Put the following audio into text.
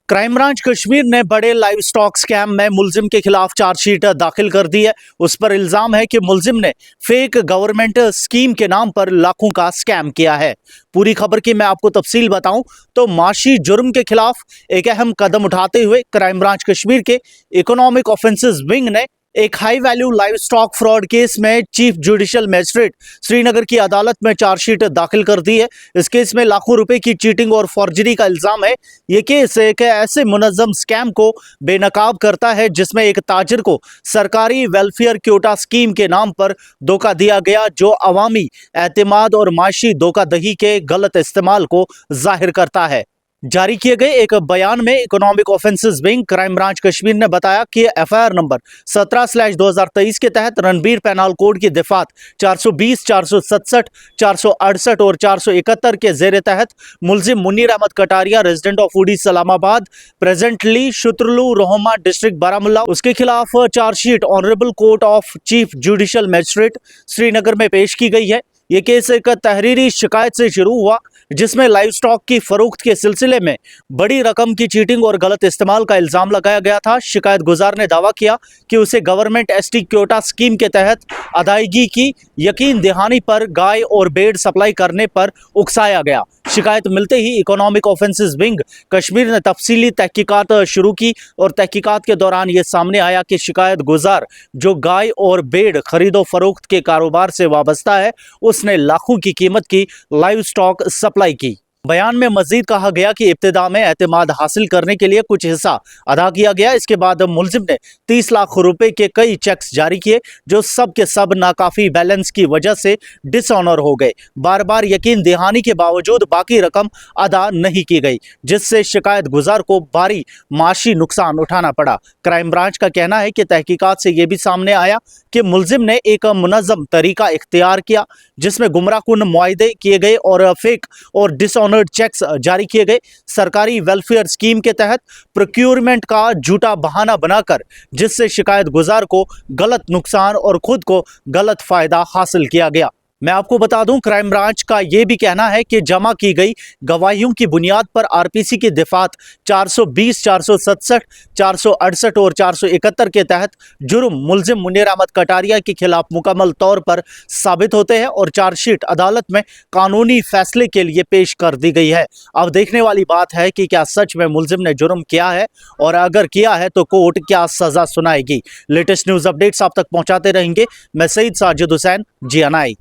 Crime branch Kashmir ने बड़े live stock scam में मुलजिम के खिलाफ चार्जशीट दाखिल कर दी है। उस पर इल्जाम है कि मुलजिम ने फेक गवर्नमेंट स्कीम के नाम पर लाखों का स्कैम किया है। पूरी खबर की मैं आपको तफसील बताऊं तो माशी जुर्म के खिलाफ एक अहम कदम उठाते हुए क्राइम ब्रांच कश्मीर के इकोनॉमिक ऑफेंसेस विंग ने एक high value live stock fraud case में चीफ जुडिशियल मजिस्ट्रेट श्रीनगर की अदालत में चार्जशीट दाखिल कर दी है। इस केस में लाखों रुपए की चीटिंग और फॉर्जरी का इल्जाम है। ये केस एक ऐसे मुनज़्ज़म स्कैम को बेनकाब करता है जिसमें एक ताजिर को सरकारी वेलफेयर क्योटा स्कीम के नाम पर धोखा दिया गया, जो अवामी एतमाद और माशी धोखाधड़ी के गलत इस्तेमाल को जाहिर करता है। जारी किए गए एक बयान में economic offences wing crime branch Kashmir ने बताया कि एफआईआर नंबर 17/2023 के तहत रणबीर पेनाल कोड की दफात 420, 467, 468 और 471 के जेर तहत मुलजिम मुनीर अहमद कटारिया, रेजिडेंट ऑफ उडी सलामाबाद, प्रेजेंटली शुत्रलू रोहमा डिस्ट्रिक्ट बारामुल्ला, उसके खिलाफ chargesheet honourable court of chief judicial magistrate Srinagar में पेश की गई है। ये केस एक तहरीरी शिकायत से शुरू हुआ जिसमें लाइव स्टॉक की फरोख्त के सिलसिले में बड़ी रकम की चीटिंग और गलत इस्तेमाल का इल्जाम लगाया गया था। शिकायत गुजार ने दावा किया कि उसे गवर्नमेंट एसटी क्योटा स्कीम के तहत अदायगी की यकीन दहानी पर गाय और भेड़ सप्लाई करने पर उकसाया गया। शिकायत मिलते ही इकोनॉमिक ऑफेंसेस विंग कश्मीर ने तफसीली तहकीकात शुरू की और तहकीकात के दौरान ये सामने आया कि शिकायत गुजार जो गाय और भेड़ खरीदो फरोख्त के कारोबार से वाबस्ता है, उसने लाखों की कीमत की लाइव स्टॉक सप्लाई की। बयान में मजीद कहा गया कि इब्तिदा में एतमाद हासिल करने के लिए कुछ हिस्सा अदा किया गया। इसके बाद मुलजिम ने 30 लाख रुपए के कई चेक्स जारी किए जो सब के सब नाकाफी बैलेंस की वजह से डिसऑनर हो गए। बार बार यकीन दहानी के बावजूद बाकी रकम अदा नहीं की गई, जिससे शिकायत गुजार को भारी माशी नुकसान उठाना पड़ा। क्राइम ब्रांच का कहना है कि तहकीकात से यह भी सामने आया कि मुलजिम ने एक मुनज़्ज़म तरीका इख्तियार किया जिसमें गुमराहकुन मुआहदे किए गए और फेक और डिसऑनर्ड चेक्स जारी किए गए। सरकारी वेलफेयर स्कीम के तहत प्रोक्योरमेंट का झूठा बहाना बनाकर जिससे शिकायत गुजार को गलत नुकसान और खुद को गलत फायदा हासिल किया गया। मैं आपको बता दूं, क्राइम ब्रांच का यह भी कहना है कि जमा की गई गवाहियों की बुनियाद पर आरपीसी की दफात 420, 467, 468 और 471 के तहत जुर्म मुलजिम मुनीर अहमद कटारिया के खिलाफ मुकम्मल तौर पर साबित होते हैं और चार्जशीट अदालत में कानूनी फैसले के लिए पेश कर दी गई है। अब देखने वाली बात है कि क्या सच में मुलजिम ने जुर्म किया है और अगर किया है तो कोर्ट क्या सजा सुनाएगी। लेटेस्ट न्यूज़ अपडेट्स आप तक पहुँचाते रहेंगे। मैं सईद साजिद हुसैन, GNI।